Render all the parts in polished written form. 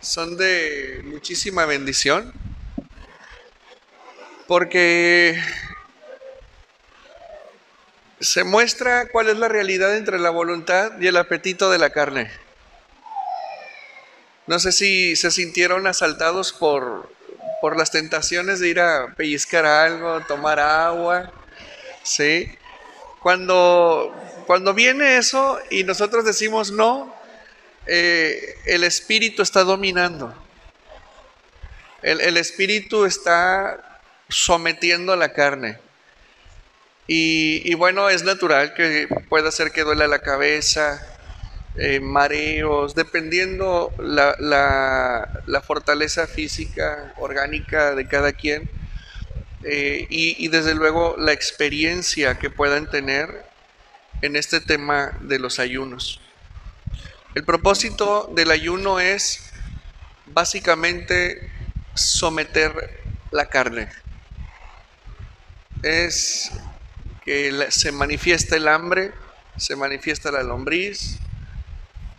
son de muchísima bendición porque se muestra cuál es la realidad entre la voluntad y el apetito de la carne. No sé si se sintieron asaltados por las tentaciones de ir a pellizcar algo, tomar agua, ¿sí? Cuando viene eso y nosotros decimos no, el espíritu está dominando. El espíritu está sometiendo a la carne. Y bueno, es natural que pueda ser que duela la cabeza, mareos, dependiendo la fortaleza física, orgánica de cada quien, y desde luego la experiencia que puedan tener en este tema de los ayunos. El propósito del ayuno es básicamente someter la carne. Es que se manifiesta el hambre, se manifiesta la lombriz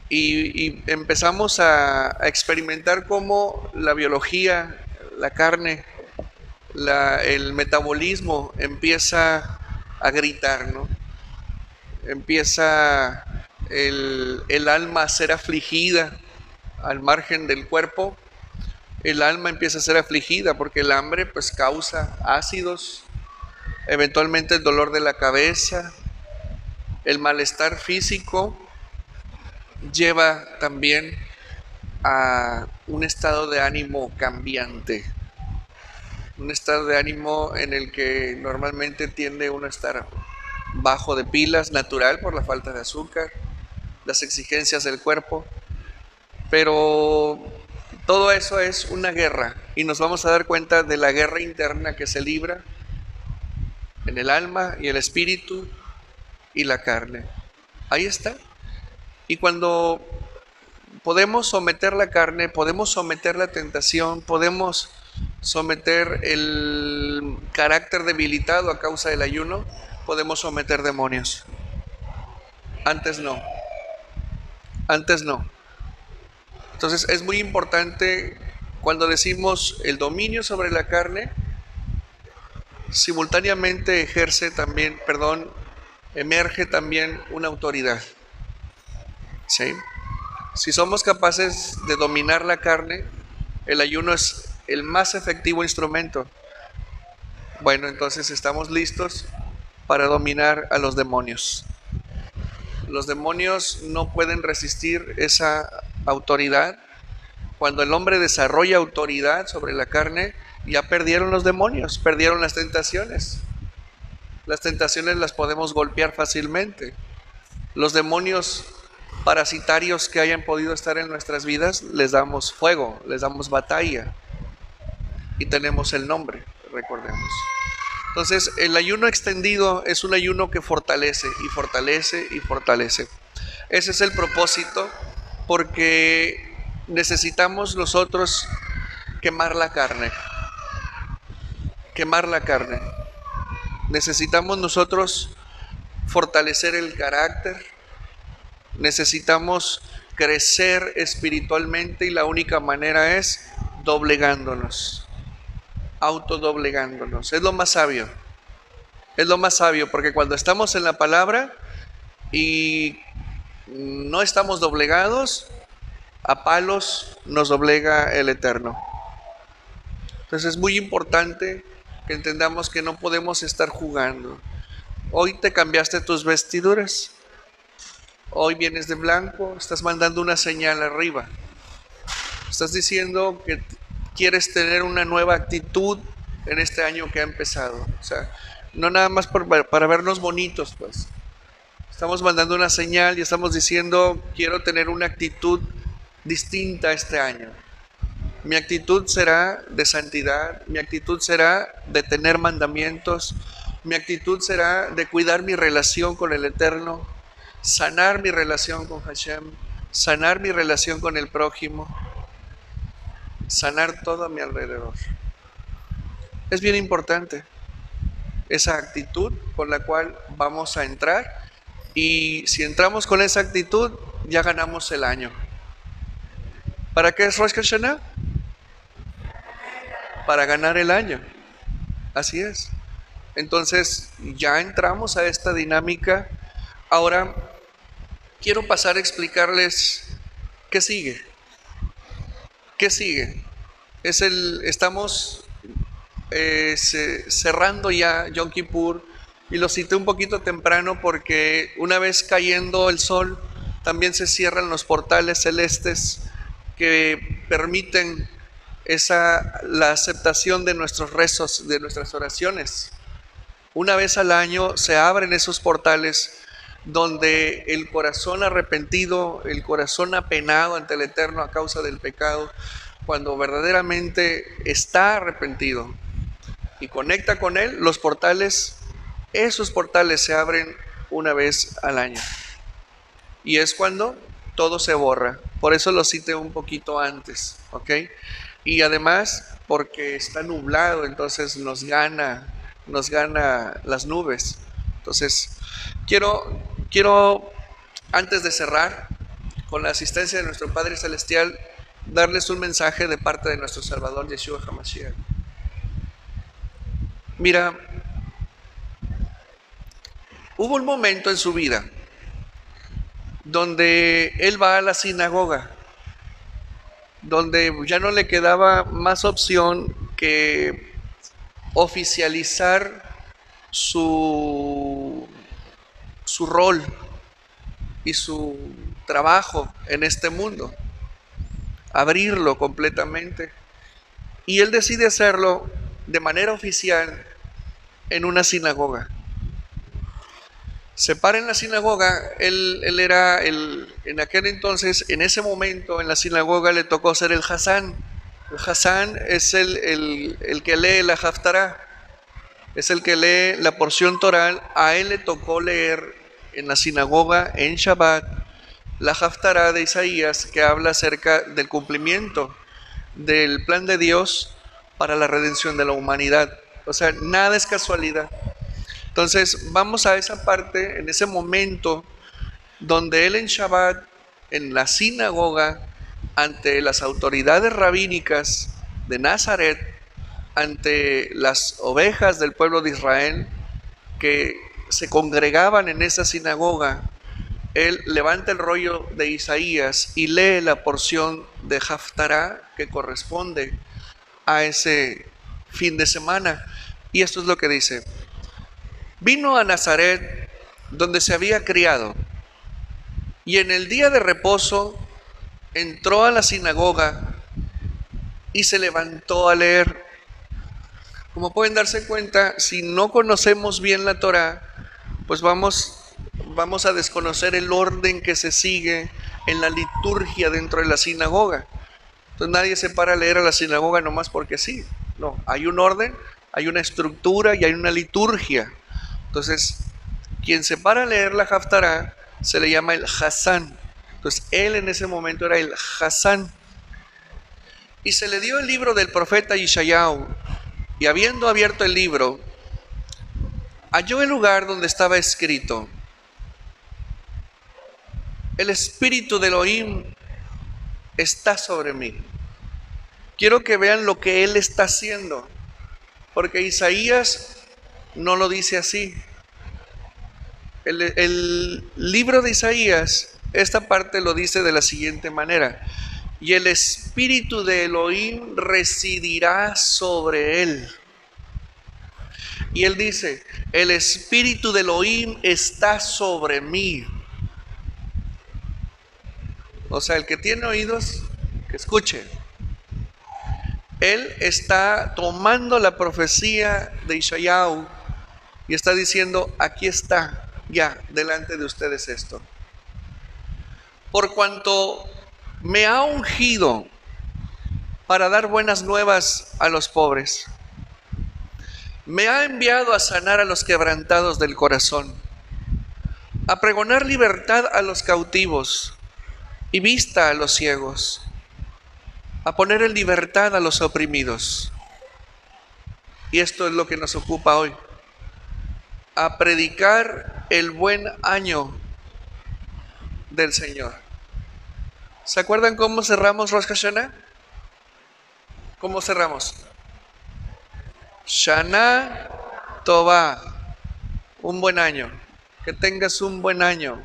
y empezamos a experimentar cómo la biología, la carne, el metabolismo empieza a gritar, ¿no? Empieza el alma a ser afligida al margen del cuerpo. El alma empieza a ser afligida porque el hambre pues causa ácidos, eventualmente el dolor de la cabeza, el malestar físico lleva también a un estado de ánimo cambiante, un estado de ánimo en el que normalmente tiende uno a estar bajo de pilas, natural por la falta de azúcar, las exigencias del cuerpo, pero todo eso es una guerra y nos vamos a dar cuenta de la guerra interna que se libra en el alma y el espíritu y la carne. Ahí está. Y cuando podemos someter la carne, podemos someter la tentación, podemos someter el carácter debilitado a causa del ayuno, podemos someter demonios. Antes no, antes no. Entonces es muy importante cuando decimos el dominio sobre la carne, simultáneamente emerge también una autoridad. ¿Sí? Si somos capaces de dominar la carne, el ayuno es el más efectivo instrumento. Bueno, entonces estamos listos para dominar a los demonios. Los demonios no pueden resistir esa autoridad. Cuando el hombre desarrolla autoridad sobre la carne, ya perdieron los demonios, perdieron las tentaciones. Las tentaciones las podemos golpear fácilmente. Los demonios parasitarios que hayan podido estar en nuestras vidas, les damos fuego, les damos batalla y tenemos el nombre, recordemos. Entonces, el ayuno extendido es un ayuno que fortalece y fortalece y fortalece. Ese es el propósito, porque necesitamos nosotros quemar la carne. Quemar la carne. Necesitamos nosotros fortalecer el carácter. Necesitamos crecer espiritualmente y la única manera es doblegándonos, autodoblegándonos. Es lo más sabio. Es lo más sabio porque cuando estamos en la palabra y no estamos doblegados, a palos nos doblega el Eterno. Entonces es muy importante que entendamos que no podemos estar jugando. Hoy te cambiaste tus vestiduras, hoy vienes de blanco, estás mandando una señal arriba. Estás diciendo que quieres tener una nueva actitud en este año que ha empezado. O sea, no nada más para vernos bonitos, pues. Estamos mandando una señal y estamos diciendo, quiero tener una actitud distinta este año. Mi actitud será de santidad, mi actitud será de tener mandamientos, mi actitud será de cuidar mi relación con el Eterno, sanar mi relación con Hashem, sanar mi relación con el prójimo, sanar todo a mi alrededor. Es bien importante esa actitud con la cual vamos a entrar, y si entramos con esa actitud ya ganamos el año. ¿Para qué es Rosh Hashanah? Para ganar el año. Así es. Entonces ya entramos a esta dinámica. Ahora quiero pasar a explicarles qué sigue. ¿Qué sigue? Estamos cerrando ya Yom Kippur, y lo cité un poquito temprano porque una vez cayendo el sol también se cierran los portales celestes que permiten la aceptación de nuestros rezos, de nuestras oraciones. Una vez al año se abren esos portales donde el corazón arrepentido, el corazón apenado ante el Eterno a causa del pecado, cuando verdaderamente está arrepentido y conecta con Él, esos portales se abren una vez al año. Y es cuando todo se borra. Por eso lo cité un poquito antes, ¿ok? Y además porque está nublado, entonces nos gana las nubes. Entonces, quiero antes de cerrar, con la asistencia de nuestro Padre Celestial, darles un mensaje de parte de nuestro Salvador Yeshua HaMashiach. Mira, hubo un momento en su vida donde él va a la sinagoga, donde ya no le quedaba más opción que oficializar su rol y su trabajo en este mundo, abrirlo completamente. Y él decide hacerlo de manera oficial en una sinagoga. Se para en la sinagoga. Él era en aquel entonces, en ese momento, en la sinagoga le tocó ser el Hazán. El Hazán es el que lee la Haftará, es el que lee la porción toral. A él le tocó leer en la sinagoga, en Shabbat, la Haftará de Isaías, que habla acerca del cumplimiento del plan de Dios para la redención de la humanidad. O sea, nada es casualidad. Entonces vamos a esa parte, en ese momento donde él en Shabbat, en la sinagoga, ante las autoridades rabínicas de Nazaret, ante las ovejas del pueblo de Israel que se congregaban en esa sinagoga, él levanta el rollo de Isaías y lee la porción de Haftará que corresponde a ese fin de semana. Y esto es lo que dice: vino a Nazaret, donde se había criado, y en el día de reposo entró a la sinagoga y se levantó a leer. Como pueden darse cuenta, si no conocemos bien la Torá, pues vamos a desconocer el orden que se sigue en la liturgia dentro de la sinagoga. Entonces nadie se para a leer a la sinagoga nomás porque sí. No, hay un orden, hay una estructura y hay una liturgia. Entonces, quien se para a leer la Haftará se le llama el Hazán. Entonces, él en ese momento era el Hazán. Y se le dio el libro del profeta Yeshayahu, y habiendo abierto el libro, halló el lugar donde estaba escrito: el Espíritu de Elohim está sobre mí. Quiero que vean lo que él está haciendo, porque Isaías no lo dice así. El libro de Isaías, esta parte lo dice de la siguiente manera: y el Espíritu de Elohim residirá sobre él. Y él dice: el Espíritu de Elohim está sobre mí. O sea, el que tiene oídos, que escuche. Él está tomando la profecía de Yeshayahu y está diciendo: aquí está ya delante de ustedes esto. Por cuanto me ha ungido para dar buenas nuevas a los pobres, me ha enviado a sanar a los quebrantados del corazón, a pregonar libertad a los cautivos y vista a los ciegos, a poner en libertad a los oprimidos. Y esto es lo que nos ocupa hoy: a predicar el buen año del Señor. ¿Se acuerdan cómo cerramos Rosh Hashanah? ¿Cómo cerramos? Shana Tova, un buen año. Que tengas un buen año.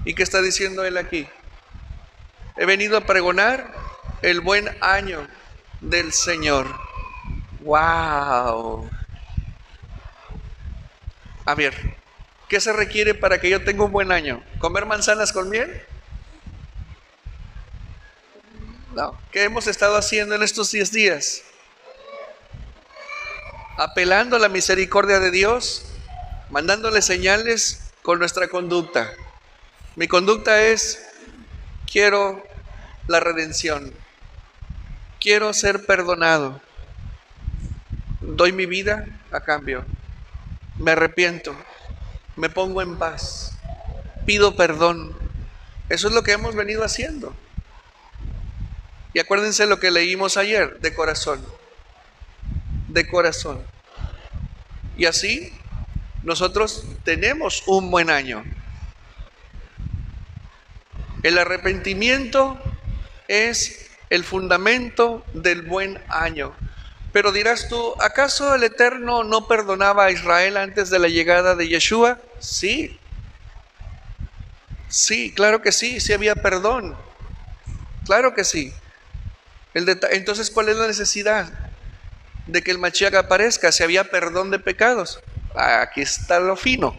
¿Y qué está diciendo él aquí? He venido a pregonar el buen año del Señor. ¡Wow! A ver, ¿qué se requiere para que yo tenga un buen año? ¿Comer manzanas con miel? No. ¿Qué hemos estado haciendo en estos 10 días? Apelando a la misericordia de Dios, mandándole señales con nuestra conducta. Mi conducta es, quiero la redención, quiero ser perdonado, doy mi vida a cambio, me arrepiento, me pongo en paz, pido perdón. Eso es lo que hemos venido haciendo. Y acuérdense lo que leímos ayer, de corazón, de corazón. Y así nosotros tenemos un buen año. El arrepentimiento es el fundamento del buen año. Pero dirás tú, ¿acaso el Eterno no perdonaba a Israel antes de la llegada de Yeshua? Sí, sí, claro que sí, sí había perdón. Claro que sí. Entonces, ¿cuál es la necesidad de que el Mashiach aparezca si había perdón de pecados? Aquí está lo fino.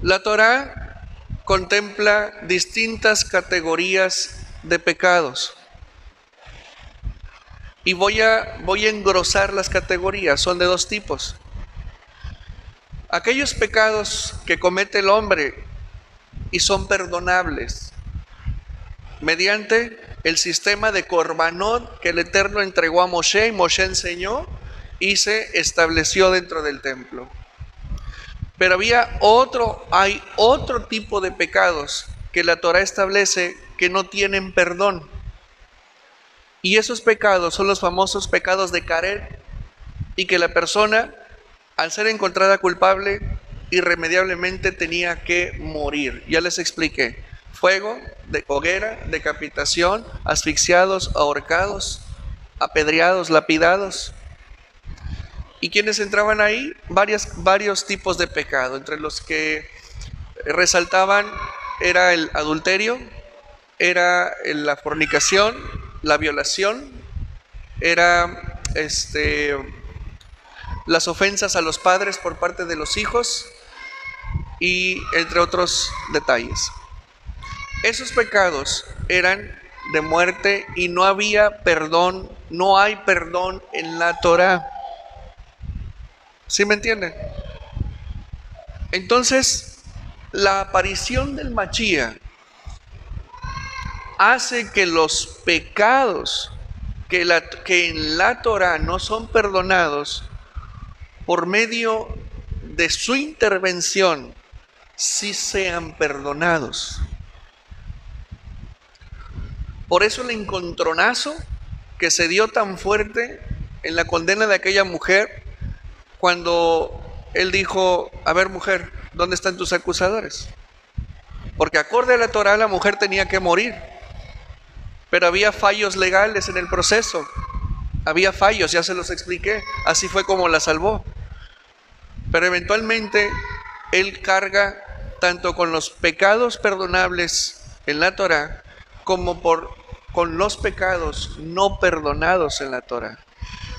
La Torá contempla distintas categorías de pecados. Y voy a engrosar las categorías, son de dos tipos. Aquellos pecados que comete el hombre y son perdonables mediante el sistema de Corbanot que el Eterno entregó a Moshe y Moshe enseñó y se estableció dentro del templo. Pero hay otro tipo de pecados que la Torá establece que no tienen perdón. Y esos pecados son los famosos pecados de Karet, y que la persona, al ser encontrada culpable, irremediablemente tenía que morir. Ya les expliqué. Fuego, de hoguera, decapitación, asfixiados, ahorcados, apedreados, lapidados. ¿Y quienes entraban ahí? Varios tipos de pecado. Entre los que resaltaban era el adulterio, era la fornicación, la violación, era las ofensas a los padres por parte de los hijos y entre otros detalles. Esos pecados eran de muerte y no había perdón, no hay perdón en la Torá. ¿Sí me entienden? Entonces, la aparición del Mashiach hace que los pecados que en la Torá no son perdonados, por medio de su intervención, sí sean perdonados. Por eso el encontronazo que se dio tan fuerte en la condena de aquella mujer, cuando él dijo, a ver mujer, ¿dónde están tus acusadores? Porque acorde a la Torá la mujer tenía que morir, pero había fallos legales en el proceso, había fallos, ya se los expliqué, así fue como la salvó. Pero eventualmente él carga tanto con los pecados perdonables en la Torá como con los pecados no perdonados en la Torá.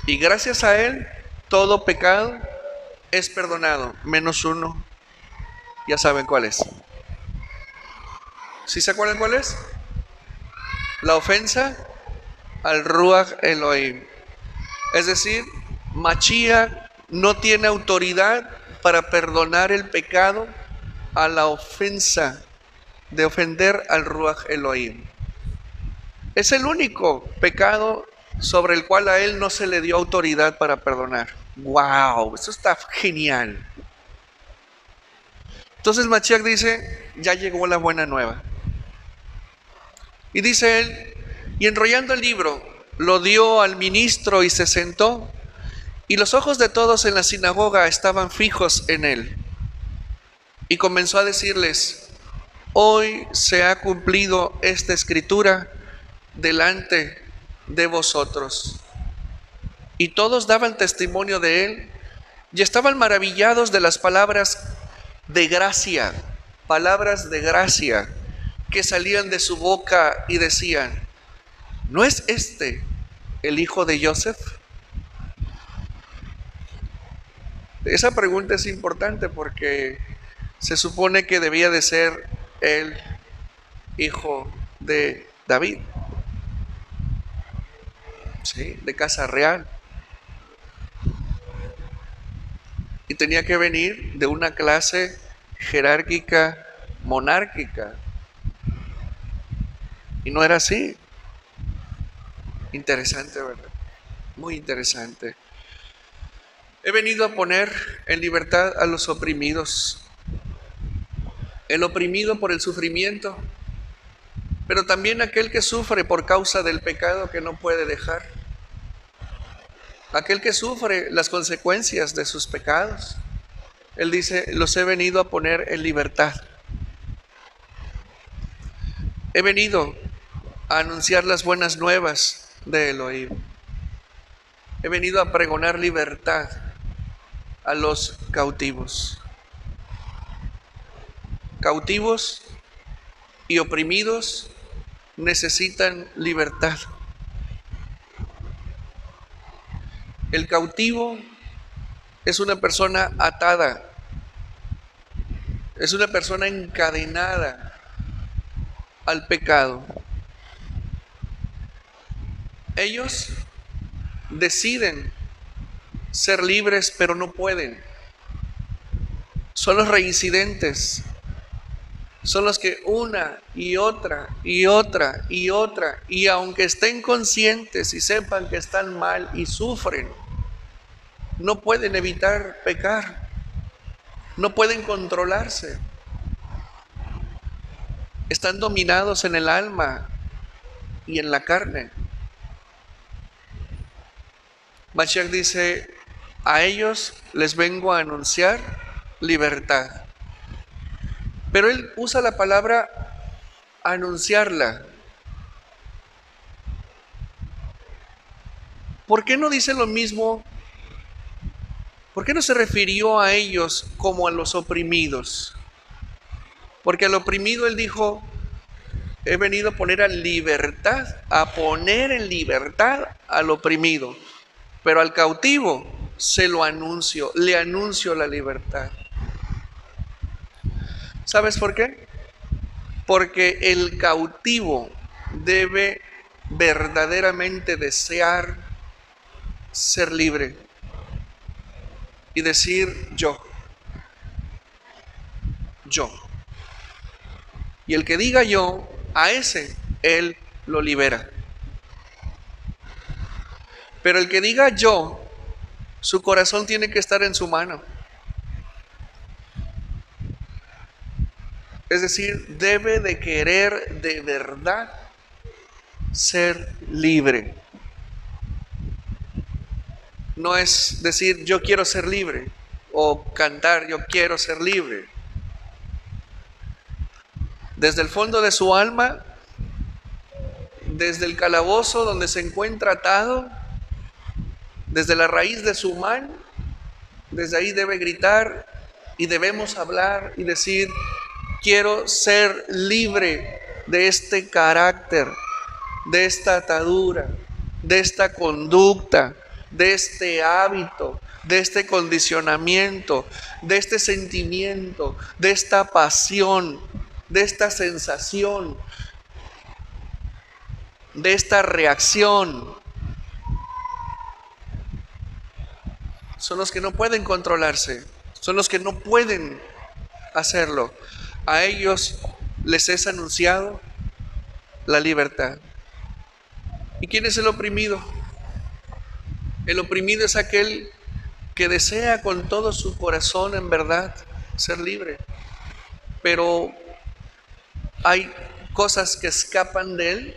Y gracias a él, todo pecado es perdonado, menos uno. Ya saben cuál es. ¿Sí se acuerdan cuál es? La ofensa al Ruach Elohim. Es decir, Mashiach no tiene autoridad para perdonar el pecado a la ofensa de ofender al Ruach Elohim. Es el único pecado sobre el cual a él no se le dio autoridad para perdonar. ¡Wow! Eso está genial. Entonces Mashiach dice, ya llegó la buena nueva. Y dice él, y enrollando el libro, lo dio al ministro y se sentó, y los ojos de todos en la sinagoga estaban fijos en él. Y comenzó a decirles, hoy se ha cumplido esta escritura delante de vosotros. Y todos daban testimonio de él y estaban maravillados de las palabras de gracia que salían de su boca y decían: ¿no es este el hijo de Joseph? Esa pregunta es importante porque se supone que debía de ser el hijo de David, ¿sí? De casa real. Y tenía que venir de una clase jerárquica, monárquica. Y no era así. Interesante, ¿verdad? Muy interesante. He venido a poner en libertad a los oprimidos. El oprimido por el sufrimiento, pero también aquel que sufre por causa del pecado que no puede dejar. Aquel que sufre las consecuencias de sus pecados. Él dice: los he venido a poner en libertad. He venido a anunciar las buenas nuevas de Elohim. He venido a pregonar libertad a los cautivos. Cautivos y oprimidos necesitan libertad. El cautivo es una persona atada, es una persona encadenada al pecado. Ellos deciden ser libres, pero no pueden. Son los reincidentes. Son los que una y otra y otra y otra, y aunque estén conscientes y sepan que están mal y sufren, no pueden evitar pecar, no pueden controlarse. Están dominados en el alma y en la carne. Mashiach dice: a ellos les vengo a anunciar libertad. Pero él usa la palabra anunciarla. ¿Por qué no dice lo mismo? ¿Por qué no se refirió a ellos como a los oprimidos? Porque al oprimido él dijo: he venido a poner en libertad al oprimido. Pero al cautivo se lo anuncio, le anuncio la libertad. ¿Sabes por qué? Porque el cautivo debe verdaderamente desear ser libre y decir yo. Y el que diga yo, a ese él lo libera. Pero el que diga yo, su corazón tiene que estar en su mano. Es decir, debe de querer de verdad ser libre. No es decir yo quiero ser libre o cantar yo quiero ser libre. Desde el fondo de su alma, desde el calabozo donde se encuentra atado, desde la raíz de su mal, desde ahí debe gritar y debemos hablar y decir: quiero ser libre de este carácter, de esta atadura, de esta conducta, de este hábito, de este condicionamiento, de este sentimiento, de esta pasión, de esta sensación, de esta reacción. Son los que no pueden controlarse, son los que no pueden hacerlo. A ellos les es anunciado la libertad. ¿Y quién es el oprimido? El oprimido es aquel que desea con todo su corazón en verdad ser libre, pero hay cosas que escapan de él,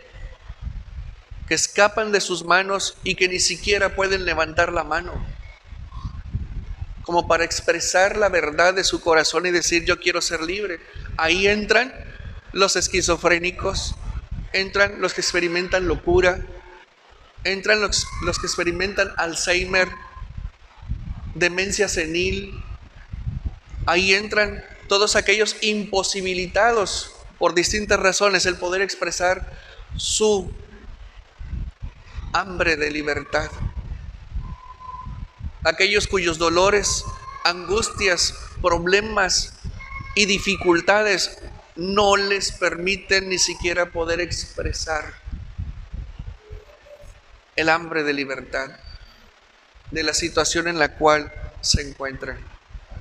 que escapan de sus manos y que ni siquiera pueden levantar la mano como para expresar la verdad de su corazón y decir yo quiero ser libre. Ahí entran los esquizofrénicos, entran los que experimentan locura, entran los que experimentan Alzheimer, demencia senil. Ahí entran todos aquellos imposibilitados por distintas razones el poder expresar su hambre de libertad. Aquellos cuyos dolores, angustias, problemas y dificultades no les permiten ni siquiera poder expresar el hambre de libertad de la situación en la cual se encuentran.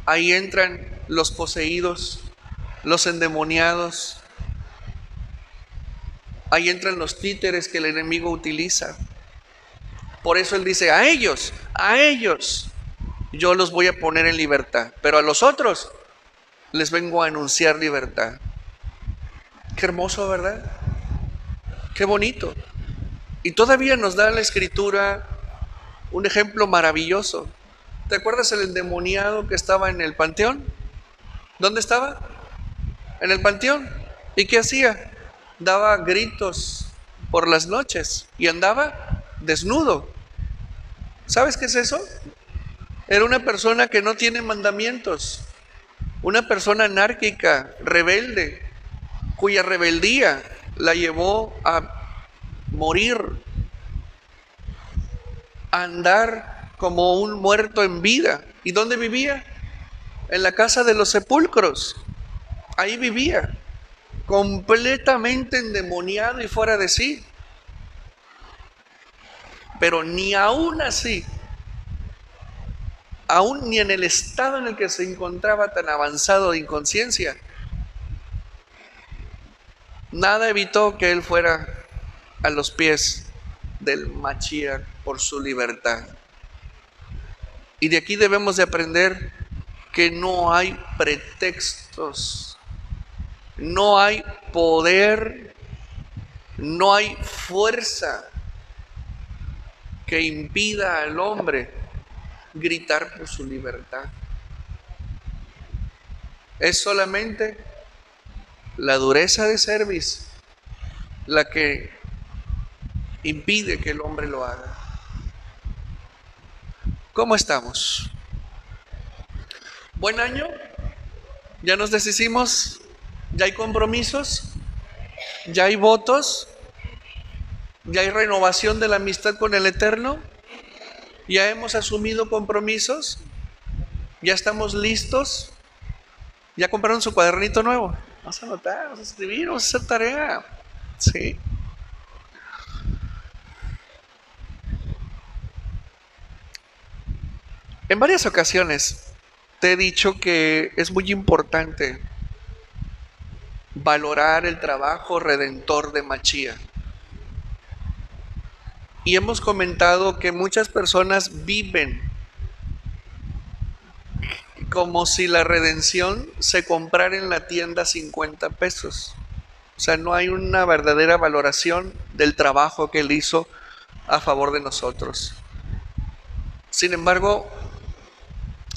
Ahí entran los poseídos, los endemoniados. Ahí entran los títeres que el enemigo utiliza. Por eso él dice, a ellos, yo los voy a poner en libertad, pero a los otros les vengo a anunciar libertad. Qué hermoso, ¿verdad? Qué bonito. Y todavía nos da la Escritura un ejemplo maravilloso. ¿Te acuerdas el endemoniado que estaba en el panteón? ¿Dónde estaba? En el panteón. ¿Y qué hacía? Daba gritos por las noches y andaba desnudo. ¿Sabes qué es eso? Era una persona que no tiene mandamientos, una persona anárquica, rebelde, cuya rebeldía la llevó a morir, a andar como un muerto en vida. ¿Y dónde vivía? En la casa de los sepulcros. Ahí vivía, completamente endemoniado y fuera de sí. Pero ni aún así, aún ni en el estado en el que se encontraba tan avanzado de inconsciencia, nada evitó que él fuera a los pies del Mashiach por su libertad. Y de aquí debemos de aprender que no hay pretextos, no hay poder, no hay fuerza que impida al hombre gritar por su libertad. Es solamente la dureza de cerviz la que impide que el hombre lo haga. ¿Cómo estamos? ¿Buen año? ¿Ya nos deshicimos? ¿Ya hay compromisos? ¿Ya hay votos? ¿Ya hay renovación de la amistad con el Eterno? ¿Ya hemos asumido compromisos? ¿Ya estamos listos? ¿Ya compraron su cuadernito nuevo? Vamos a anotar, vamos a escribir, vamos a hacer tarea. Sí. En varias ocasiones te he dicho que es muy importante valorar el trabajo redentor de Mashiach. Y hemos comentado que muchas personas viven como si la redención se comprara en la tienda 50 pesos. O sea, no hay una verdadera valoración del trabajo que él hizo a favor de nosotros. Sin embargo,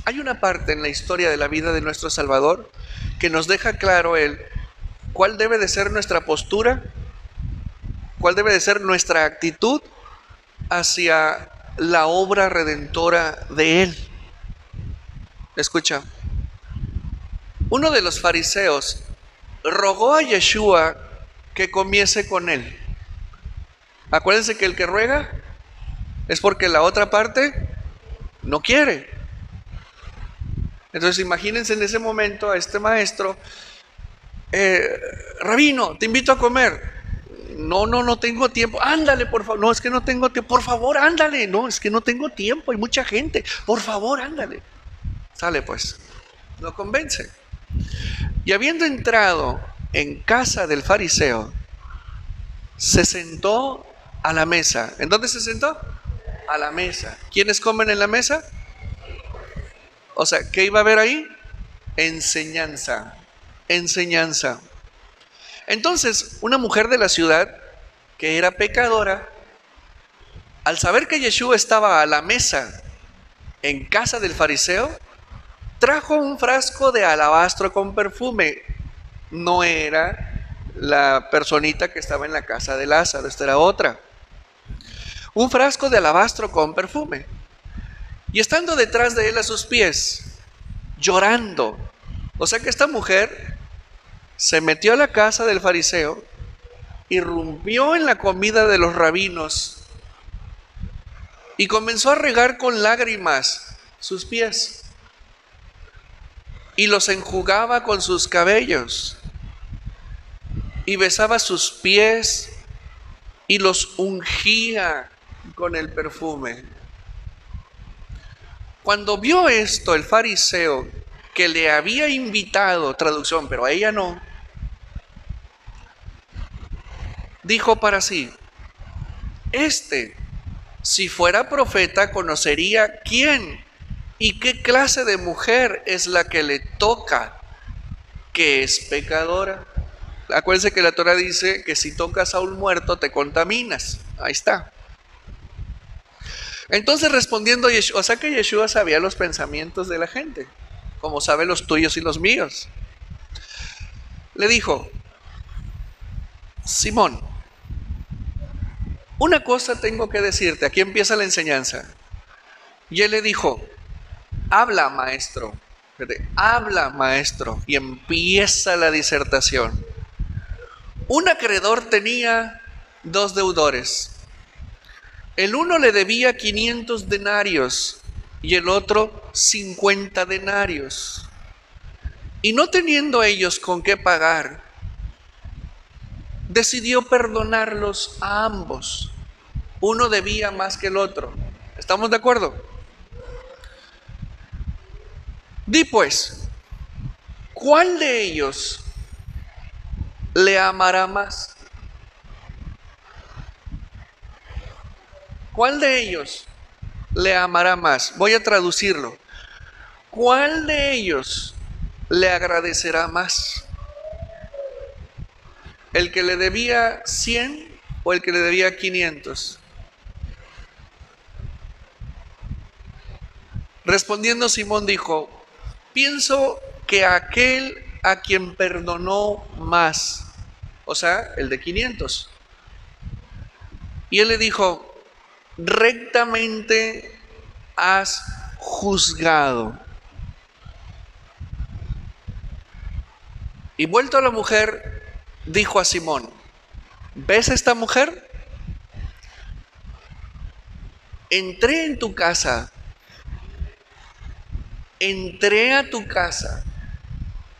hay una parte en la historia de la vida de nuestro Salvador que nos deja claro él cuál debe de ser nuestra postura, cuál debe de ser nuestra actitud hacia la obra redentora de él. Escucha, uno de los fariseos rogó a Yeshua que comiese con él. Acuérdense que el que ruega es porque la otra parte no quiere. Entonces imagínense en ese momento a este maestro, rabino, te invito a comer. No tengo tiempo. Ándale, por favor. No, es que no tengo tiempo. Por favor, ándale. No, es que no tengo tiempo. Hay mucha gente. Por favor, ándale. Sale pues. Lo convence. Y habiendo entrado en casa del fariseo, se sentó a la mesa. ¿En dónde se sentó? A la mesa. ¿Quiénes comen en la mesa? O sea, ¿qué iba a haber ahí? Enseñanza. Enseñanza. Entonces, una mujer de la ciudad, que era pecadora, al saber que Yeshua estaba a la mesa en casa del fariseo, trajo un frasco de alabastro con perfume. No era la personita que estaba en la casa de Lázaro. Esta era otra. Un frasco de alabastro con perfume. Y estando detrás de él a sus pies, llorando. O sea que esta mujer se metió a la casa del fariseo, irrumpió en la comida de los rabinos y comenzó a regar con lágrimas sus pies y los enjugaba con sus cabellos y besaba sus pies y los ungía con el perfume. Cuando vio esto el fariseo, que le había invitado, traducción, pero a ella no, dijo para sí: si fuera profeta, conocería quién y qué clase de mujer es la que le toca, que es pecadora. Acuérdense que la Torah dice que si tocas a un muerto te contaminas. Ahí está. Entonces, respondiendo Yeshua, o sea que Yeshua sabía los pensamientos de la gente, como sabe los tuyos y los míos. Le dijo: Simón, una cosa tengo que decirte. Aquí empieza la enseñanza. Y él le dijo: habla, maestro. Habla, maestro. Y empieza la disertación. Un acreedor tenía 2 deudores. El uno le debía 500 denarios y el otro 50 denarios. Y no teniendo ellos con qué pagar, decidió perdonarlos a ambos. Uno debía más que el otro. ¿Estamos de acuerdo? Di pues, ¿cuál de ellos le amará más? ¿Cuál de ellos le amará más? Voy a traducirlo. ¿Cuál de ellos le agradecerá más? ¿El que le debía 100 o el que le debía 500? Respondiendo Simón dijo: pienso que aquel a quien perdonó más, o sea, el de 500. Y él le dijo: rectamente has juzgado. Y vuelto a la mujer, dijo a Simón: ¿ves a esta mujer? Entré a tu casa.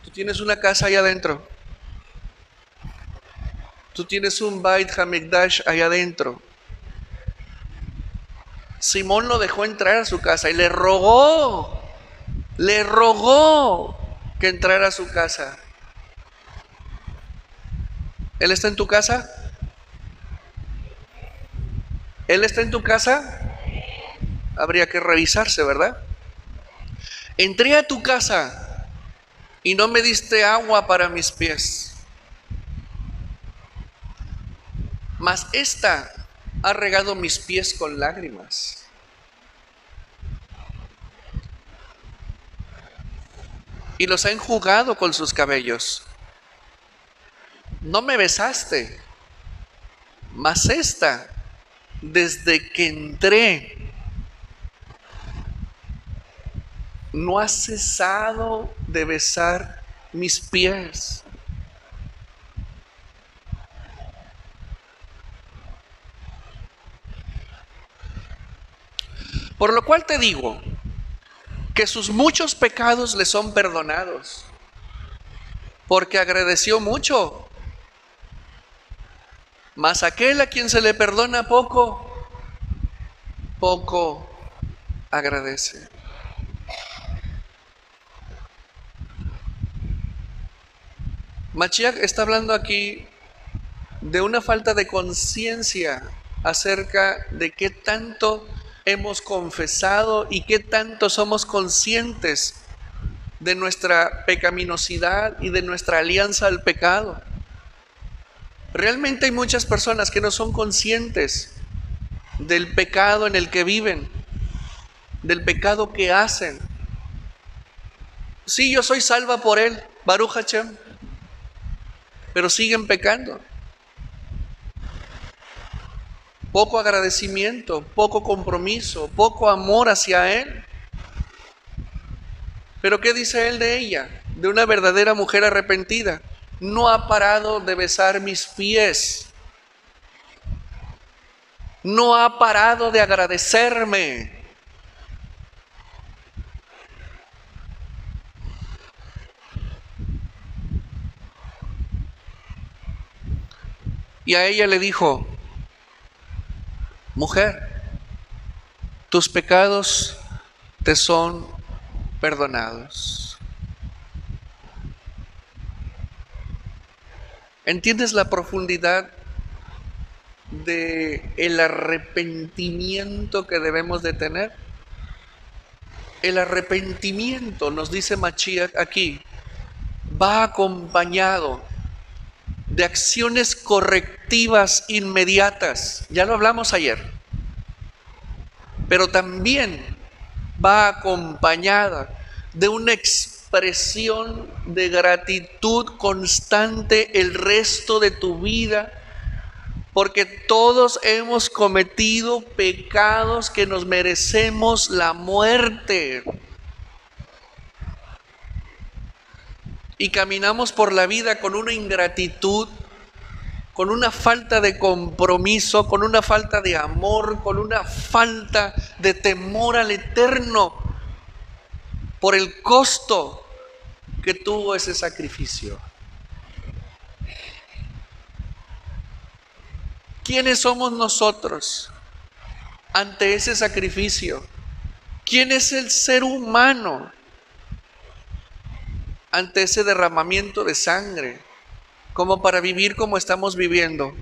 Tú tienes una casa allá adentro. Tú tienes un Beit Hamikdash allá adentro. Simón lo dejó entrar a su casa y le rogó que entrara a su casa. ¿Él está en tu casa? ¿Él está en tu casa? Habría que revisarse, ¿verdad? Entré a tu casa y no me diste agua para mis pies, mas esta ha regado mis pies con lágrimas y los ha enjugado con sus cabellos. No me besaste, mas esta, desde que entré, no ha cesado de besar mis pies. Por lo cual te digo que sus muchos pecados le son perdonados, porque agradeció mucho. Mas aquel a quien se le perdona poco, poco agradece. Mashiach está hablando aquí de una falta de conciencia acerca de qué tanto hemos confesado y qué tanto somos conscientes de nuestra pecaminosidad y de nuestra alianza al pecado. Realmente hay muchas personas que no son conscientes del pecado en el que viven, del pecado que hacen. Sí, yo soy salva por él, Baruch Hashem, pero siguen pecando. Poco agradecimiento, poco compromiso, poco amor hacia Él. Pero ¿qué dice Él de ella? De una verdadera mujer arrepentida. No ha parado de besar mis pies. No ha parado de agradecerme. Y a ella le dijo: mujer, tus pecados te son perdonados. ¿Entiendes la profundidad de el arrepentimiento que debemos de tener? El arrepentimiento, nos dice Mashiach aquí, va acompañado de acciones correctivas inmediatas. Ya lo hablamos ayer. Pero también va acompañada de una expresión de gratitud constante el resto de tu vida, porque todos hemos cometido pecados que nos merecemos la muerte. Y caminamos por la vida con una ingratitud, con una falta de compromiso, con una falta de amor, con una falta de temor al eterno, por el costo que tuvo ese sacrificio. ¿Quiénes somos nosotros ante ese sacrificio? ¿Quién es el ser humano ante ese derramamiento de sangre, como para vivir como estamos viviendo?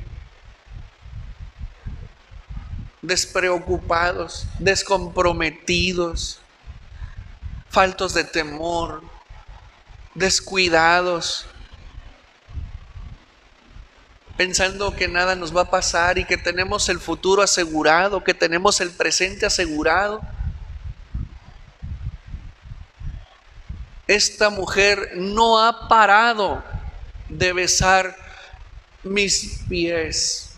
Despreocupados, descomprometidos, faltos de temor, descuidados, pensando que nada nos va a pasar y que tenemos el futuro asegurado, que tenemos el presente asegurado. Esta mujer no ha parado de besar mis pies.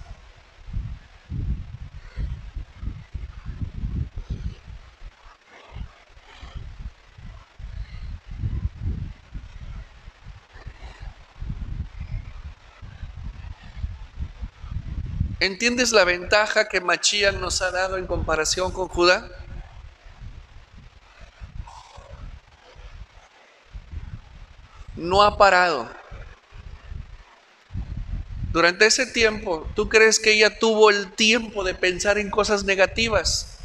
¿Entiendes la ventaja que Mashiach nos ha dado en comparación con Judá? No ha parado. Durante ese tiempo, ¿tú crees que ella tuvo el tiempo de pensar en cosas negativas?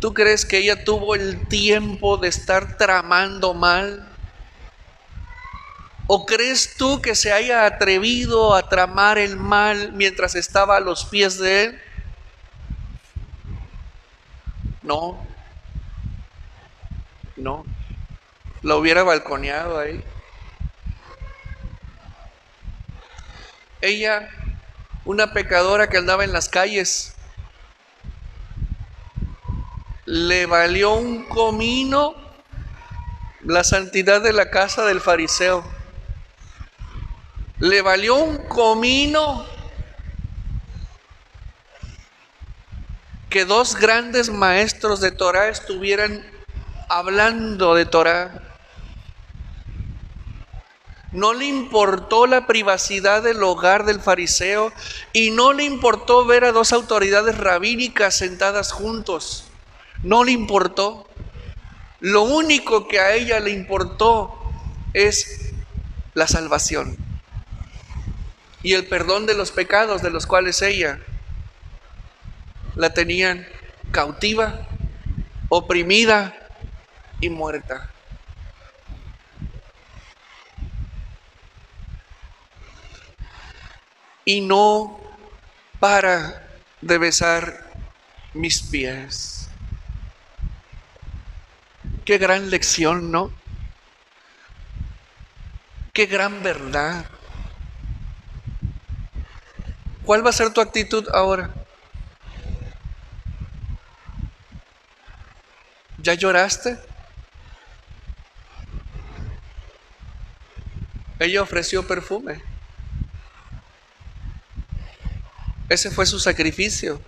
¿Tú crees que ella tuvo el tiempo de estar tramando mal? ¿O crees tú que se haya atrevido a tramar el mal mientras estaba a los pies de él? No, no. Lo hubiera balconeado ahí. Ella, una pecadora que andaba en las calles, le valió un comino la santidad de la casa del fariseo. Le valió un comino que dos grandes maestros de Torah estuvieran hablando de Torah. No le importó la privacidad del hogar del fariseo y no le importó ver a dos autoridades rabínicas sentadas juntos. No le importó. Lo único que a ella le importó es la salvación y el perdón de los pecados de los cuales ella la tenían cautiva, oprimida y muerta. Y no para de besar mis pies. Qué gran lección, ¿no? Qué gran verdad. ¿Cuál va a ser tu actitud ahora? ¿Ya lloraste? Ella ofreció perfume. Ese fue su sacrificio.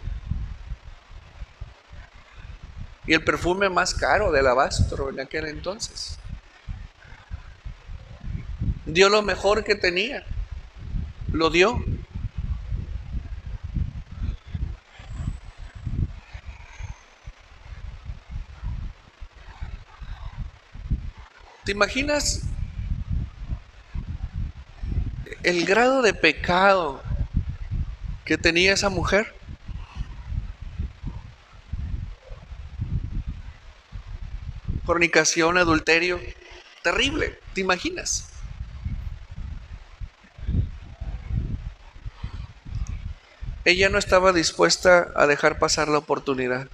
Y el perfume más caro de alabastro en aquel entonces. Dio lo mejor que tenía. Lo dio. ¿Te imaginas el grado de pecado que tenía esa mujer? Fornicación, adulterio, terrible, ¿te imaginas? Ella no estaba dispuesta a dejar pasar la oportunidad.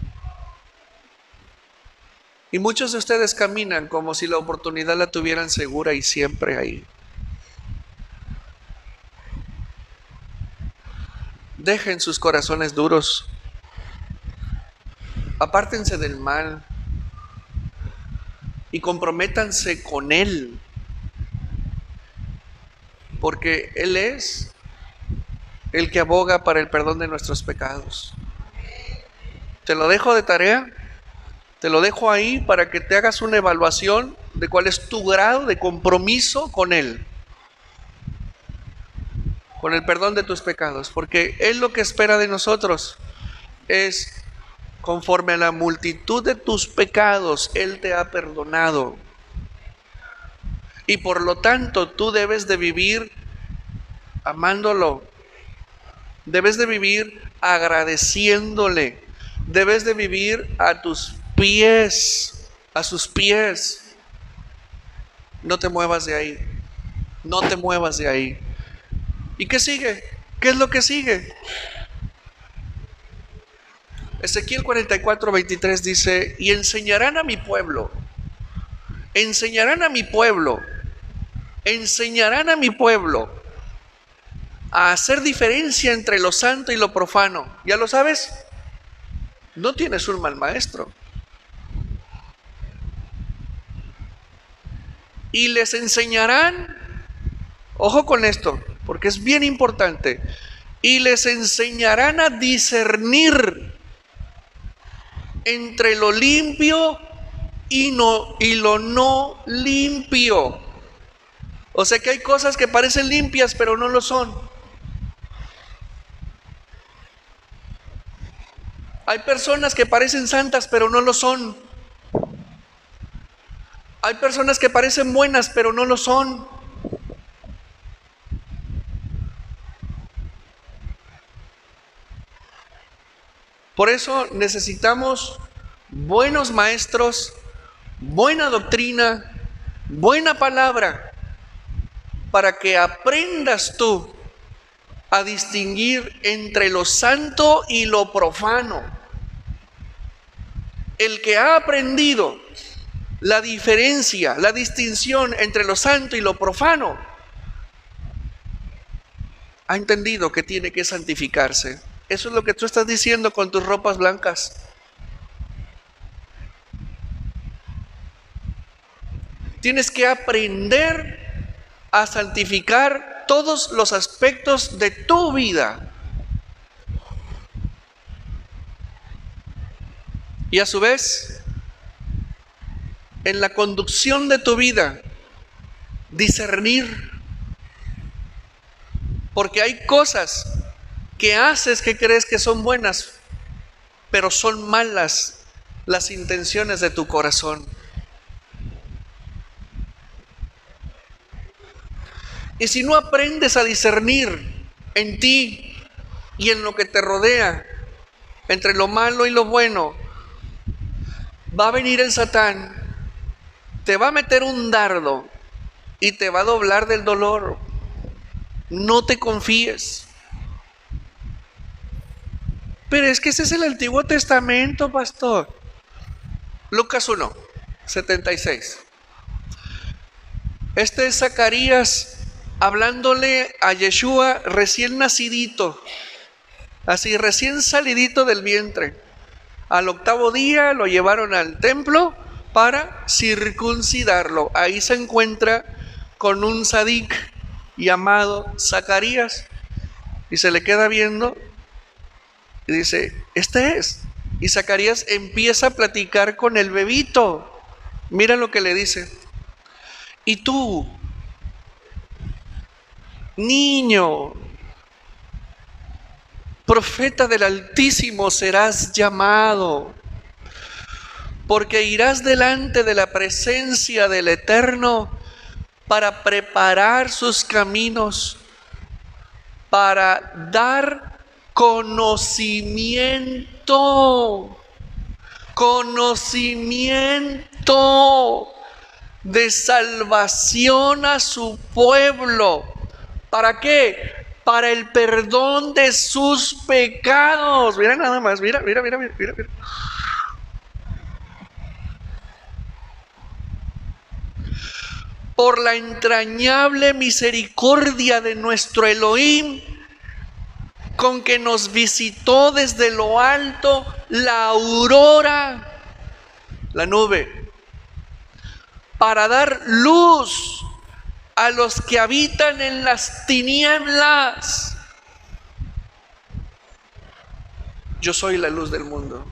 Y muchos de ustedes caminan como si la oportunidad la tuvieran segura y siempre ahí. Dejen sus corazones duros. Apártense del mal y comprométanse con Él, porque Él es el que aboga para el perdón de nuestros pecados. Te lo dejo de tarea, te lo dejo ahí para que te hagas una evaluación de cuál es tu grado de compromiso con Él, con el perdón de tus pecados, porque Él lo que espera de nosotros es, conforme a la multitud de tus pecados, Él te ha perdonado. Y por lo tanto, tú debes de vivir amándolo. Debes de vivir agradeciéndole. Debes de vivir a tus pies, a sus pies. No te muevas de ahí. No te muevas de ahí. ¿Y qué sigue? ¿Qué es lo que sigue? Ezequiel 44:23 dice: y enseñarán a mi pueblo, enseñarán a mi pueblo, enseñarán a mi pueblo a hacer diferencia entre lo santo y lo profano. ¿Ya lo sabes? No tienes un mal maestro. Y les enseñarán, ojo con esto, porque es bien importante, y les enseñarán a discernir entre lo limpio y lo no limpio. O sea que hay cosas que parecen limpias pero no lo son. Hay personas que parecen santas pero no lo son. Hay personas que parecen buenas pero no lo son. Por eso necesitamos buenos maestros, buena doctrina, buena palabra, para que aprendas tú a distinguir entre lo santo y lo profano. El que ha aprendido la diferencia, la distinción entre lo santo y lo profano, ha entendido que tiene que santificarse. Eso es lo que tú estás diciendo con tus ropas blancas. Tienes que aprender a santificar todos los aspectos de tu vida. Y a su vez, en la conducción de tu vida, discernir. Porque hay cosas que haces que crees que son buenas, pero son malas las intenciones de tu corazón. Y si no aprendes a discernir en ti y en lo que te rodea, entre lo malo y lo bueno, va a venir el Satán, te va a meter un dardo y te va a doblar del dolor. No te confíes. Pero es que ese es el Antiguo Testamento, pastor. Lucas 1:76. Este es Zacarías hablándole a Yeshua recién nacidito, así recién salidito del vientre. Al 8º día lo llevaron al templo para circuncidarlo. Ahí se encuentra con un sadik llamado Zacarías y se le queda viendo y dice, este es. Y Zacarías empieza a platicar con el bebito. Mira lo que le dice. Y tú, niño, profeta del Altísimo serás llamado, porque irás delante de la presencia del Eterno para preparar sus caminos, para dar conocimiento de salvación a su pueblo. ¿Para qué? Para el perdón de sus pecados. Mira nada más, mira. Por la entrañable misericordia de nuestro Elohim, con que nos visitó desde lo alto la aurora, la nube, para dar luz a los que habitan en las tinieblas. Yo soy la luz del mundo.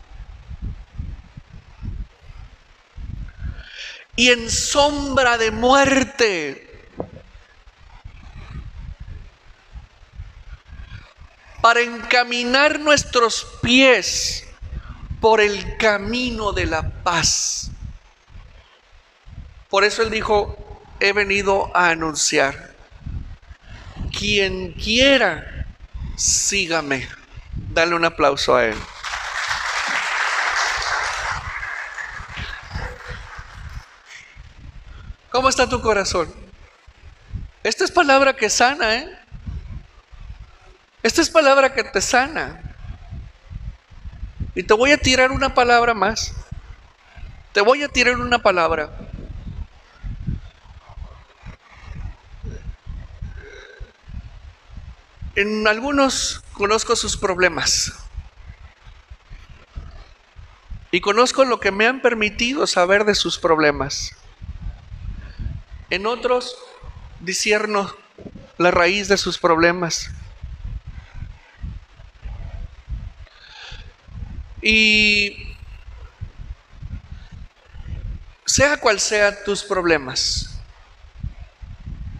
Y en sombra de muerte, para encaminar nuestros pies por el camino de la paz. Por eso él dijo, he venido a anunciar, quien quiera, sígame. Dale un aplauso a él. ¿Cómo está tu corazón? Esta es palabra que sana, ¿eh? Esta es palabra que te sana. Y te voy a tirar una palabra más. Te voy a tirar una palabra. En algunos conozco sus problemas. Y conozco lo que me han permitido saber de sus problemas. En otros discierno la raíz de sus problemas. Y sea cual sea tus problemas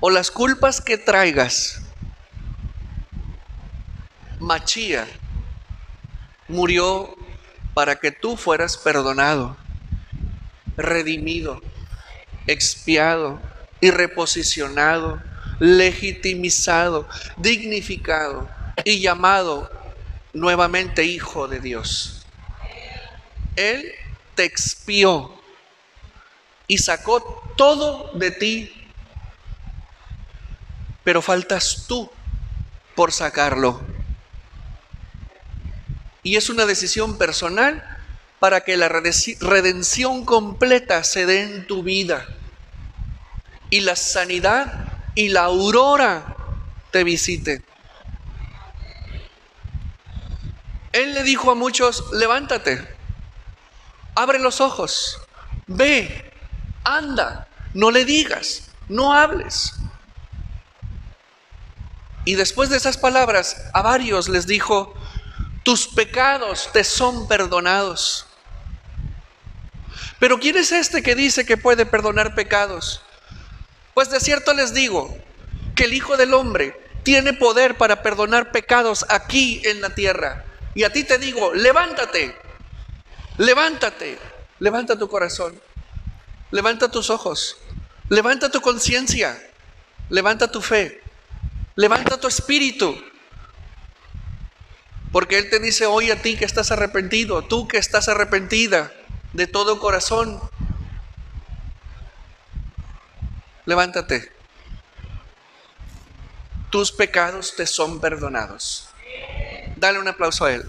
o las culpas que traigas, Machía murió para que tú fueras perdonado, redimido, expiado y reposicionado, legitimizado, dignificado y llamado nuevamente hijo de Dios. Él te expió y sacó todo de ti, pero faltas tú por sacarlo. Y es una decisión personal para que la redención completa se dé en tu vida. Y la sanidad y la aurora te visite. Él le dijo a muchos, levántate, abre los ojos, ve, anda, no le digas, no hables. Y después de esas palabras, a varios les dijo, tus pecados te son perdonados. Pero ¿quién es este que dice que puede perdonar pecados? Pues de cierto les digo que el Hijo del Hombre tiene poder para perdonar pecados aquí en la tierra. Y a ti te digo, levántate, levántate, levanta tu corazón, levanta tus ojos, levanta tu conciencia, levanta tu fe, levanta tu espíritu. Porque Él te dice hoy a ti que estás arrepentido, tú que estás arrepentida de todo corazón, levántate. Tus pecados te son perdonados. Dale un aplauso a Él.